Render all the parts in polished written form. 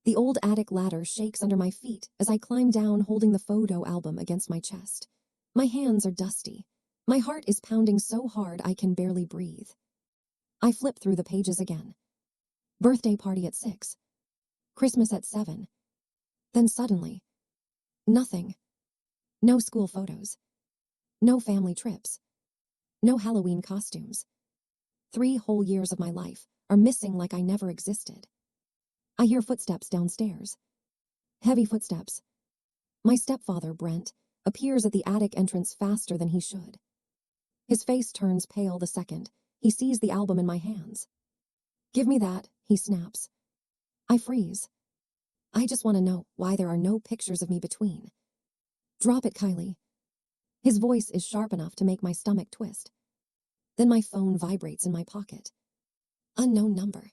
The old attic ladder shakes under my feet as I climb down holding the photo album against my chest. My hands are dusty. My heart is pounding so hard I can barely breathe. I flip through the pages again. Birthday party at 6. Christmas at 7. Then suddenly, nothing. No school photos. No family trips. No Halloween costumes. 3 whole years of my life are missing like I never existed. I hear footsteps downstairs. Heavy footsteps. My stepfather, Brent, appears at the attic entrance faster than he should. His face turns pale the second he sees the album in my hands. "Give me that," he snaps. I freeze. I just want to know why there are no pictures of me between. "Drop it, Kylie." His voice is sharp enough to make my stomach twist. Then my phone vibrates in my pocket. Unknown number.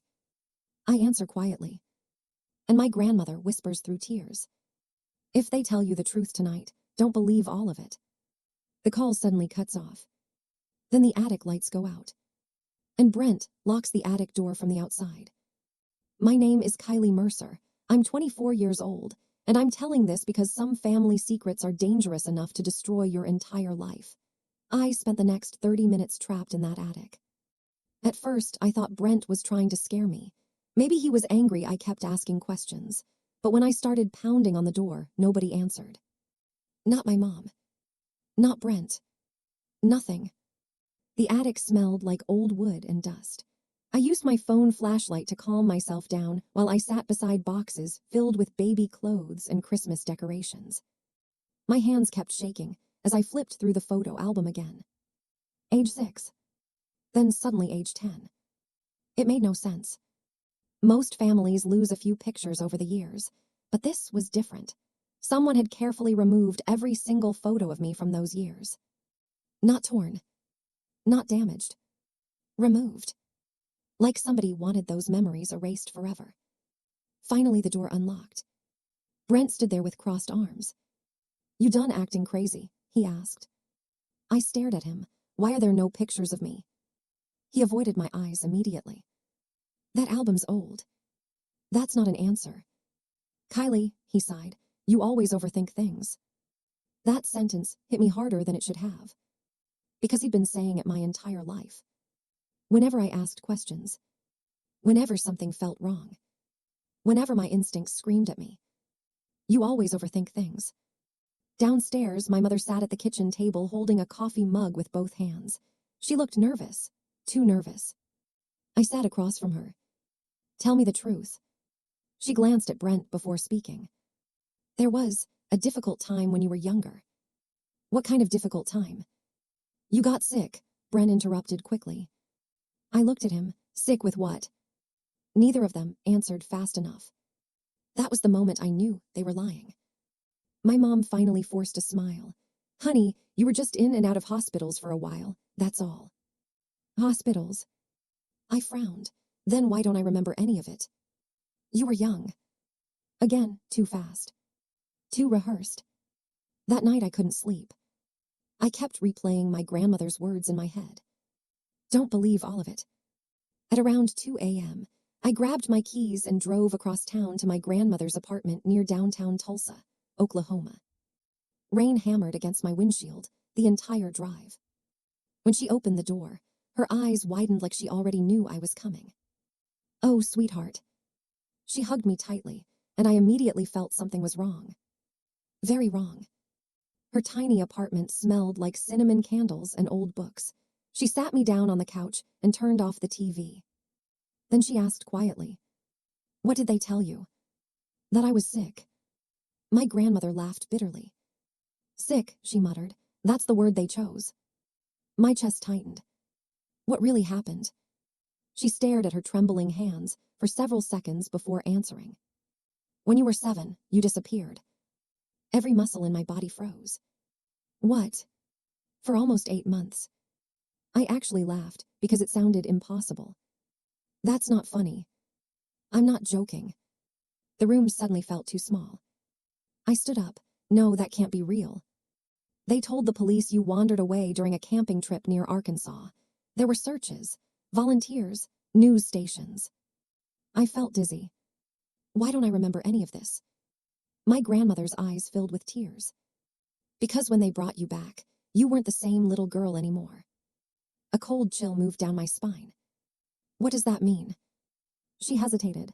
I answer quietly. And my grandmother whispers through tears. "If they tell you the truth tonight, don't believe all of it." The call suddenly cuts off. Then the attic lights go out. And Brent locks the attic door from the outside. "My name is Kylie Mercer. I'm 24 years old, and I'm telling this because some family secrets are dangerous enough to destroy your entire life." I spent the next 30 minutes trapped in that attic. At first, I thought Brent was trying to scare me. Maybe he was angry I kept asking questions. But when I started pounding on the door, nobody answered. Not my mom. Not Brent. Nothing. The attic smelled like old wood and dust. I used my phone flashlight to calm myself down while I sat beside boxes filled with baby clothes and Christmas decorations. My hands kept shaking as I flipped through the photo album again. Age 6. Then suddenly age 10. It made no sense. Most families lose a few pictures over the years, but this was different. Someone had carefully removed every single photo of me from those years. Not torn. Not damaged. Removed. Like somebody wanted those memories erased forever. Finally, the door unlocked. Brent stood there with crossed arms. "You done acting crazy?" he asked. I stared at him. "Why are there no pictures of me?" He avoided my eyes immediately. "That album's old." "That's not an answer." "Kylie," he sighed, "you always overthink things." That sentence hit me harder than it should have. Because he'd been saying it my entire life. Whenever I asked questions. Whenever something felt wrong. Whenever my instincts screamed at me. "You always overthink things." Downstairs, my mother sat at the kitchen table holding a coffee mug with both hands. She looked nervous. Too nervous. I sat across from her. "Tell me the truth." She glanced at Brent before speaking. "There was a difficult time when you were younger." "What kind of difficult time?" "You got sick," Brent interrupted quickly. I looked at him. "Sick with what?" Neither of them answered fast enough. That was the moment I knew they were lying. My mom finally forced a smile. "Honey, you were just in and out of hospitals for a while, that's all." "Hospitals?" I frowned. Then why don't I remember any of it? "You were young." Again, too fast. Too rehearsed. That night I couldn't sleep. I kept replaying my grandmother's words in my head. Don't believe all of it. At around 2 a.m., I grabbed my keys and drove across town to my grandmother's apartment near downtown Tulsa, Oklahoma. Rain hammered against my windshield the entire drive. When she opened the door, her eyes widened like she already knew I was coming. "Oh, sweetheart." She hugged me tightly, and I immediately felt something was wrong. Very wrong. Her tiny apartment smelled like cinnamon candles and old books. She sat me down on the couch and turned off the TV. Then she asked quietly, "What did they tell you?" "That I was sick." My grandmother laughed bitterly. "Sick," she muttered. "That's the word they chose." My chest tightened. What really happened? She stared at her trembling hands for several seconds before answering. "When you were 7, you disappeared." Every muscle in my body froze. "What?" "For almost 8 months." I actually laughed because it sounded impossible. "That's not funny." "I'm not joking." The room suddenly felt too small. I stood up. "No, that can't be real." "They told the police you wandered away during a camping trip near Arkansas. There were searches, volunteers, news stations." I felt dizzy. Why don't I remember any of this? My grandmother's eyes filled with tears. Because when they brought you back, you weren't the same little girl anymore. A cold chill moved down my spine. What does that mean? She hesitated.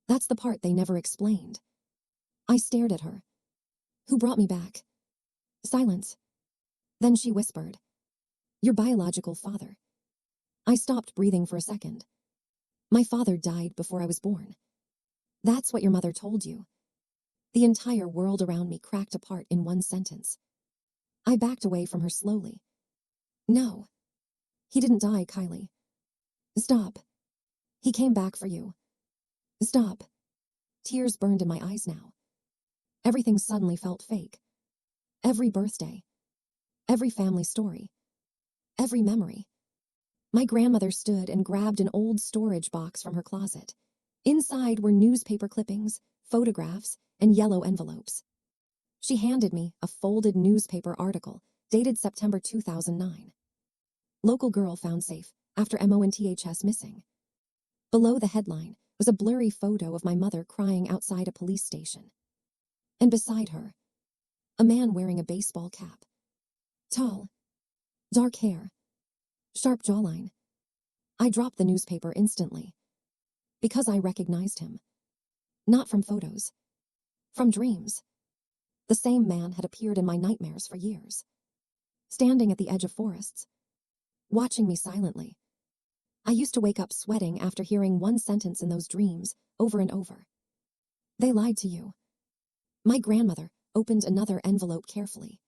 That's the part they never explained. I stared at her. Who brought me back? Silence. Then she whispered, your biological father. I stopped breathing for a second. My father died before I was born. That's what your mother told you. The entire world around me cracked apart in one sentence. I backed away from her slowly. No. He didn't die, Kylie. Stop. He came back for you. Stop. Tears burned in my eyes now. Everything suddenly felt fake. Every birthday. Every family story. Every memory. My grandmother stood and grabbed an old storage box from her closet. Inside were newspaper clippings, photographs, and yellow envelopes. She handed me a folded newspaper article dated September 2009. Local girl found safe after MONTHS missing. Below the headline was a blurry photo of my mother crying outside a police station. And beside her, a man wearing a baseball cap. Tall, dark hair, sharp jawline. I dropped the newspaper instantly. Because I recognized him. Not from photos. From dreams. The same man had appeared in my nightmares for years. Standing at the edge of forests. Watching me silently. I used to wake up sweating after hearing one sentence in those dreams over and over. They lied to you. My grandmother opened another envelope carefully.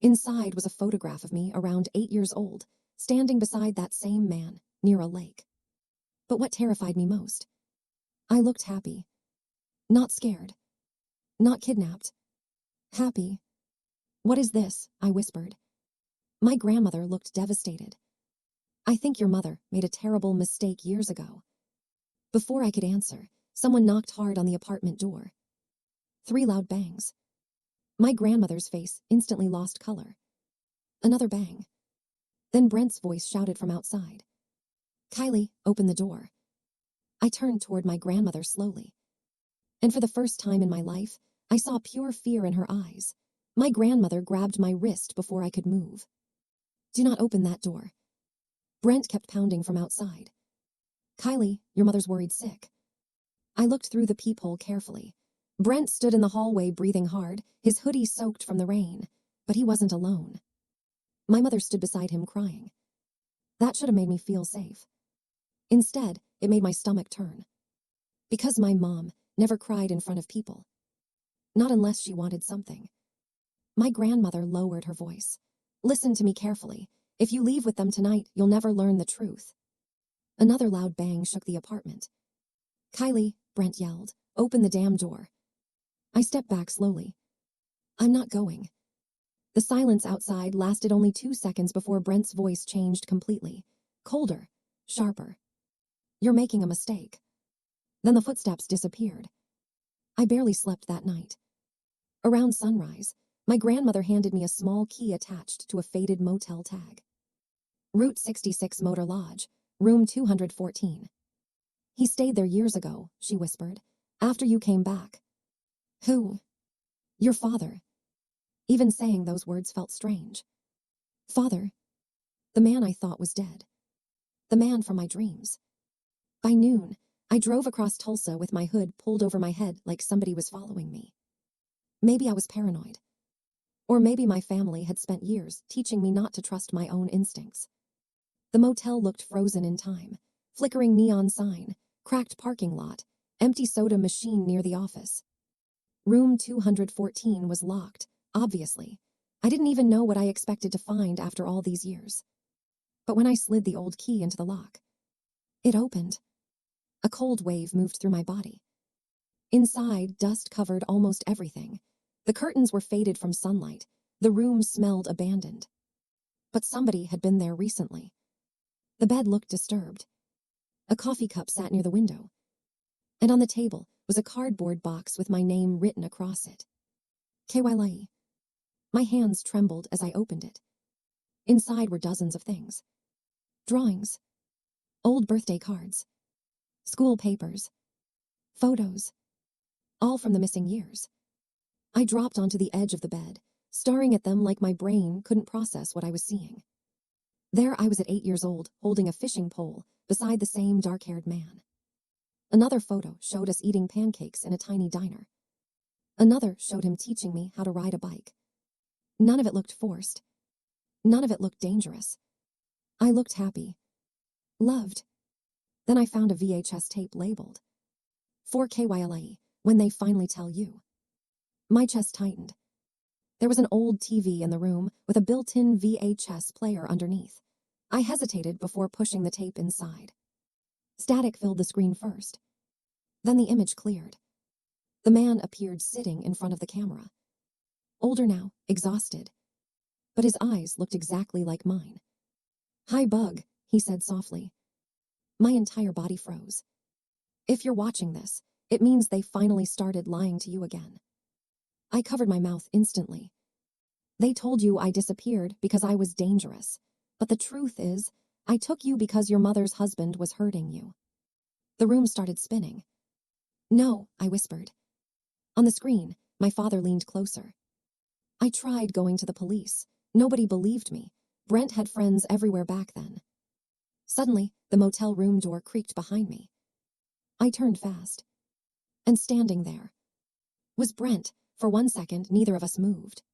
Inside was a photograph of me around 8 years old, standing beside that same man near a lake. But what terrified me most? I looked happy. Not scared. Not kidnapped. Happy. What is this? I whispered. My grandmother looked devastated. I think your mother made a terrible mistake years ago. Before I could answer, someone knocked hard on the apartment door. 3 loud bangs. My grandmother's face instantly lost color. Another bang. Then Brent's voice shouted from outside. Kylie, open the door. I turned toward my grandmother slowly. And for the first time in my life, I saw pure fear in her eyes. My grandmother grabbed my wrist before I could move. Do not open that door. Brent kept pounding from outside. Kylie, your mother's worried sick. I looked through the peephole carefully. Brent stood in the hallway breathing hard, his hoodie soaked from the rain. But he wasn't alone. My mother stood beside him crying. That should have made me feel safe. Instead, it made my stomach turn. Because my mom never cried in front of people. Not unless she wanted something. My grandmother lowered her voice. Listen to me carefully. If you leave with them tonight, you'll never learn the truth. Another loud bang shook the apartment. Kylie, Brent yelled, open the damn door. I stepped back slowly. I'm not going. The silence outside lasted only 2 seconds before Brent's voice changed completely. Colder, sharper. You're making a mistake. Then the footsteps disappeared. I barely slept that night. Around sunrise, my grandmother handed me a small key attached to a faded motel tag. Route 66 Motor Lodge, room 214. He stayed there years ago, she whispered, after you came back. Who? Your father. Even saying those words felt strange. Father. The man I thought was dead. The man from my dreams. By noon, I drove across Tulsa with my hood pulled over my head like somebody was following me. Maybe I was paranoid. Or maybe my family had spent years teaching me not to trust my own instincts. The motel looked frozen in time. Flickering neon sign, cracked parking lot, empty soda machine near the office. Room 214 was locked, obviously. I didn't even know what I expected to find after all these years. But when I slid the old key into the lock, it opened. A cold wave moved through my body. Inside, dust covered almost everything. The curtains were faded from sunlight. The room smelled abandoned. But somebody had been there recently. The bed looked disturbed. A coffee cup sat near the window. And on the table was a cardboard box with my name written across it. Kylie. My hands trembled as I opened it. Inside were dozens of things. Drawings. Old birthday cards. School papers. Photos. All from the missing years. I dropped onto the edge of the bed, staring at them like my brain couldn't process what I was seeing. There I was at 8 years old, holding a fishing pole, beside the same dark-haired man. Another photo showed us eating pancakes in a tiny diner. Another showed him teaching me how to ride a bike. None of it looked forced. None of it looked dangerous. I looked happy. Loved. Then I found a VHS tape labeled 4KYLIE, When They Finally Tell You. My chest tightened. There was an old TV in the room with a built-in VHS player underneath. I hesitated before pushing the tape inside. Static filled the screen first. Then the image cleared. The man appeared sitting in front of the camera. Older now, exhausted. But his eyes looked exactly like mine. "Hi, Bug," he said softly. My entire body froze. "If you're watching this, it means they finally started lying to you again." I covered my mouth instantly. "They told you I disappeared because I was dangerous. But the truth is, I took you because your mother's husband was hurting you." The room started spinning. "No," I whispered. On the screen, my father leaned closer. "I tried going to the police. Nobody believed me. Brent had friends everywhere back then." Suddenly, the motel room door creaked behind me. I turned fast. And standing there was Brent. For 1 second, neither of us moved.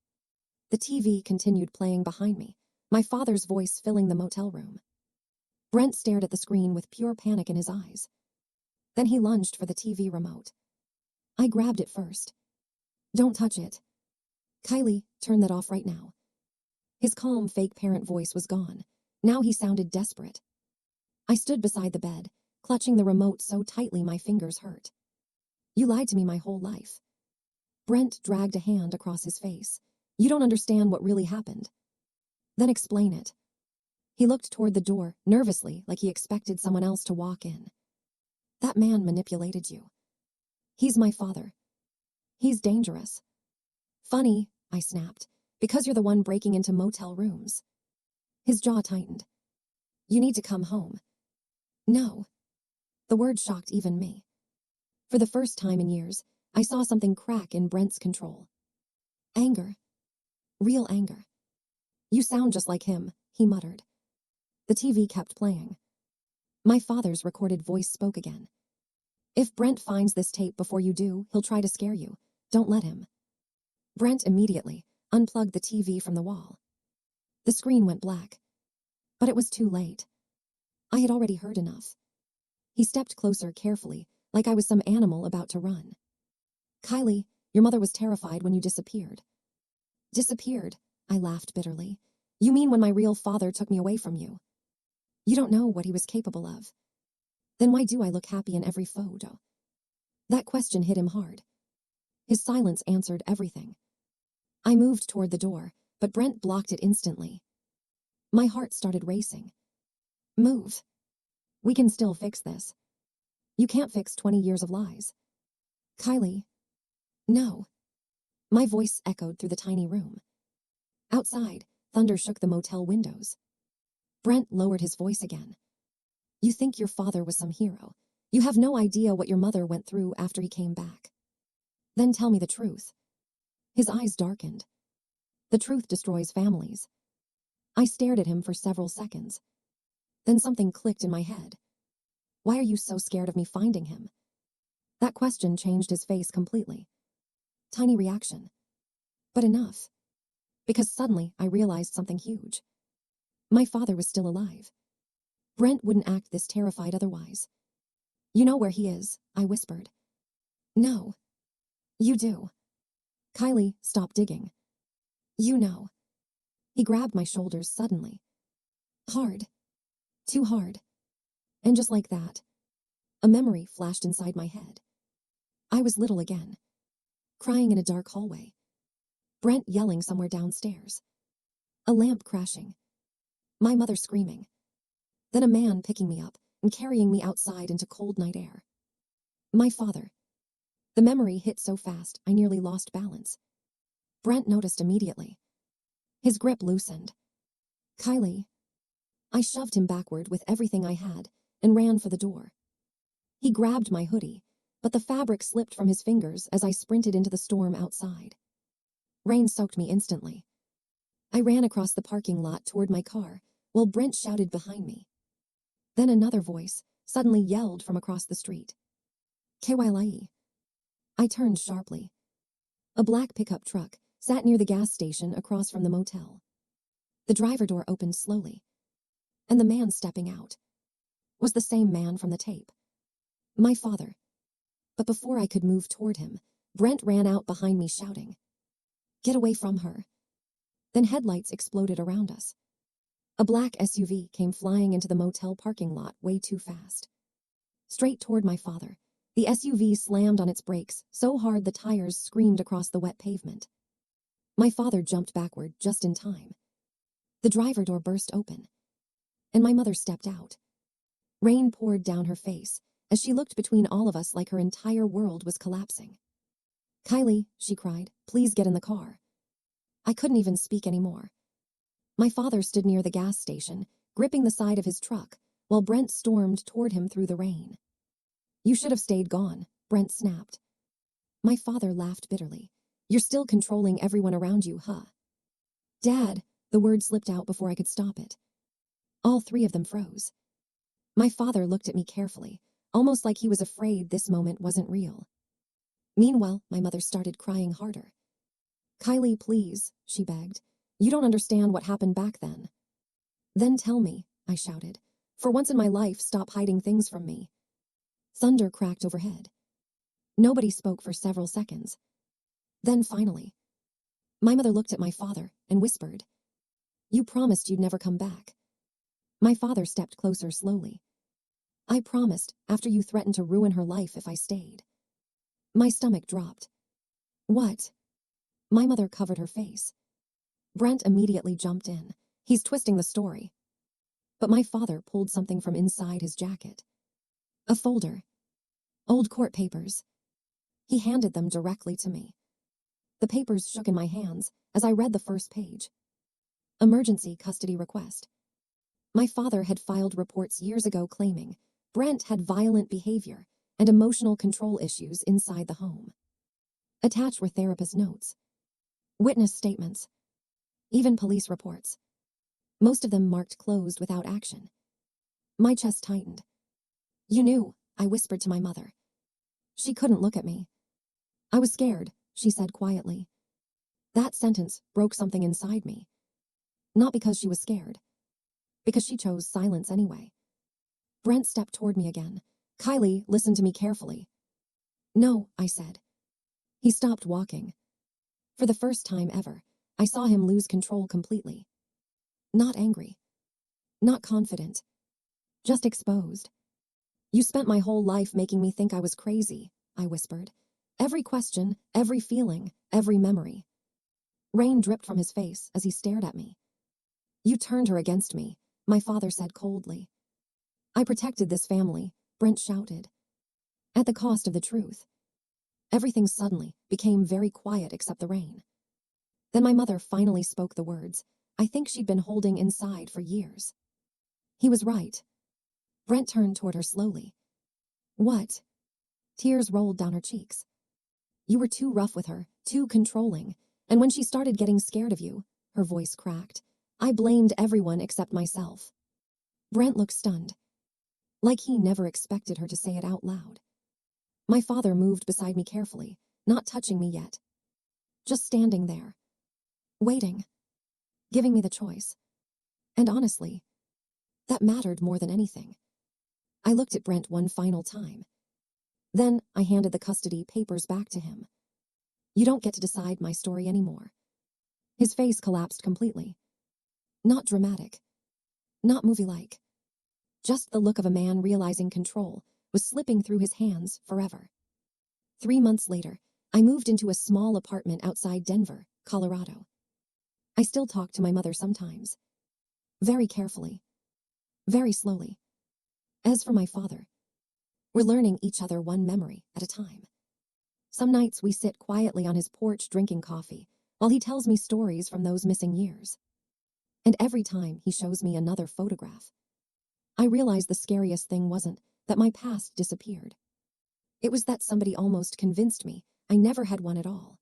The TV continued playing behind me, my father's voice filling the motel room. Brent stared at the screen with pure panic in his eyes. Then he lunged for the TV remote. I grabbed it first. "Don't touch it. Kylie, turn that off right now." His calm, fake parent voice was gone. Now he sounded desperate. I stood beside the bed, clutching the remote so tightly my fingers hurt. "You lied to me my whole life." Brent dragged a hand across his face. "You don't understand what really happened." "Then explain it." He looked toward the door, nervously, like he expected someone else to walk in. "That man manipulated you. He's my father. He's dangerous." "Funny," I snapped, "because you're the one breaking into motel rooms." His jaw tightened. "You need to come home." "No." The word shocked even me. For the first time in years, I saw something crack in Brent's control. Anger. Real anger. "You sound just like him," he muttered. The TV kept playing. My father's recorded voice spoke again. "If Brent finds this tape before you do, he'll try to scare you. Don't let him." Brent immediately unplugged the TV from the wall. The screen went black. But it was too late. I had already heard enough. He stepped closer carefully, like I was some animal about to run. "Kylie, your mother was terrified when you disappeared." "Disappeared?" I laughed bitterly. "You mean when my real father took me away from you? You don't know what he was capable of." "Then why do I look happy in every photo?" That question hit him hard. His silence answered everything. I moved toward the door, but Brent blocked it instantly. My heart started racing. "Move. We can still fix this. You can't fix 20 years of lies." "Kylie." "No." My voice echoed through the tiny room. Outside, thunder shook the motel windows. Brent lowered his voice again. "You think your father was some hero. You have no idea what your mother went through after he came back. Then tell me the truth." His eyes darkened. "The truth destroys families." I stared at him for several seconds. Then something clicked in my head. "Why are you so scared of me finding him?" That question changed his face completely. Tiny reaction. But enough. Because suddenly I realized something huge. My father was still alive. Brent wouldn't act this terrified otherwise. "You know where he is," I whispered. "No." "You do." "Kylie, stop digging." "You know." He grabbed my shoulders suddenly. Hard. Too hard. And just like that, a memory flashed inside my head. I was little again. Crying in a dark hallway. Brent yelling somewhere downstairs. A lamp crashing. My mother screaming. Then a man picking me up and carrying me outside into cold night air. My father. The memory hit so fast I nearly lost balance. Brent noticed immediately. His grip loosened. "Kylie." I shoved him backward with everything I had and ran for the door. He grabbed my hoodie, but the fabric slipped from his fingers as I sprinted into the storm outside. Rain soaked me instantly. I ran across the parking lot toward my car, while Brent shouted behind me. Then another voice suddenly yelled from across the street. Kylie. I turned sharply. A black pickup truck sat near the gas station across from the motel. The driver door opened slowly, and the man stepping out was the same man from the tape. My father. But before I could move toward him, Brent ran out behind me shouting, "Get away from her." Then headlights exploded around us. A black SUV came flying into the motel parking lot way too fast. Straight toward my father, the SUV slammed on its brakes so hard the tires screamed across the wet pavement. My father jumped backward just in time. The driver door burst open, and my mother stepped out. Rain poured down her face as she looked between all of us like her entire world was collapsing. "Kylie," she cried, "please get in the car." I couldn't even speak anymore. My father stood near the gas station, gripping the side of his truck, while Brent stormed toward him through the rain. "You should have stayed gone," Brent snapped. My father laughed bitterly. "You're still controlling everyone around you, huh?" "Dad," the word slipped out before I could stop it. All three of them froze. My father looked at me carefully, almost like he was afraid this moment wasn't real. Meanwhile, my mother started crying harder. "Kylie, please," she begged. "You don't understand what happened back then." "Then tell me," I shouted. "For once in my life, stop hiding things from me." Thunder cracked overhead. Nobody spoke for several seconds. Then finally, my mother looked at my father and whispered, "You promised you'd never come back." My father stepped closer slowly. "I promised, after you threatened to ruin her life if I stayed." My stomach dropped. "What?" My mother covered her face. Brent immediately jumped in. "He's twisting the story." But my father pulled something from inside his jacket. A folder. Old court papers. He handed them directly to me. The papers shook in my hands as I read the first page. Emergency custody request. My father had filed reports years ago claiming Brent had violent behavior and emotional control issues inside the home. Attached were therapist notes, witness statements, even police reports. Most of them marked closed without action. My chest tightened. "You knew," I whispered to my mother. She couldn't look at me. "I was scared," she said quietly. That sentence broke something inside me. Not because she was scared, because she chose silence anyway. Brent stepped toward me again. "Kylie, listen to me carefully." "No," I said. He stopped walking. For the first time ever, I saw him lose control completely. Not angry. Not confident. Just exposed. "You spent my whole life making me think I was crazy," I whispered. "Every question, every feeling, every memory." Rain dripped from his face as he stared at me. "You turned her against me," my father said coldly. "I protected this family," Brent shouted. "At the cost of the truth." Everything suddenly became very quiet except the rain. Then my mother finally spoke the words I think she'd been holding inside for years. He was right. Brent turned toward her slowly. "What?" Tears rolled down her cheeks. "You were too rough with her, too controlling, and when she started getting scared of you," her voice cracked, "I blamed everyone except myself." Brent looked stunned, like he never expected her to say it out loud. My father moved beside me carefully, not touching me yet. Just standing there. Waiting. Giving me the choice. And honestly, that mattered more than anything. I looked at Brent one final time. Then I handed the custody papers back to him. "You don't get to decide my story anymore." His face collapsed completely. Not dramatic. Not movie-like. Just the look of a man realizing control was slipping through his hands forever. 3 months later, I moved into a small apartment outside Denver, Colorado. I still talk to my mother sometimes. Very carefully. Very slowly. As for my father, we're learning each other one memory at a time. Some nights we sit quietly on his porch drinking coffee while he tells me stories from those missing years. And every time he shows me another photograph, I realize the scariest thing wasn't that my past disappeared. It was that somebody almost convinced me I never had one at all.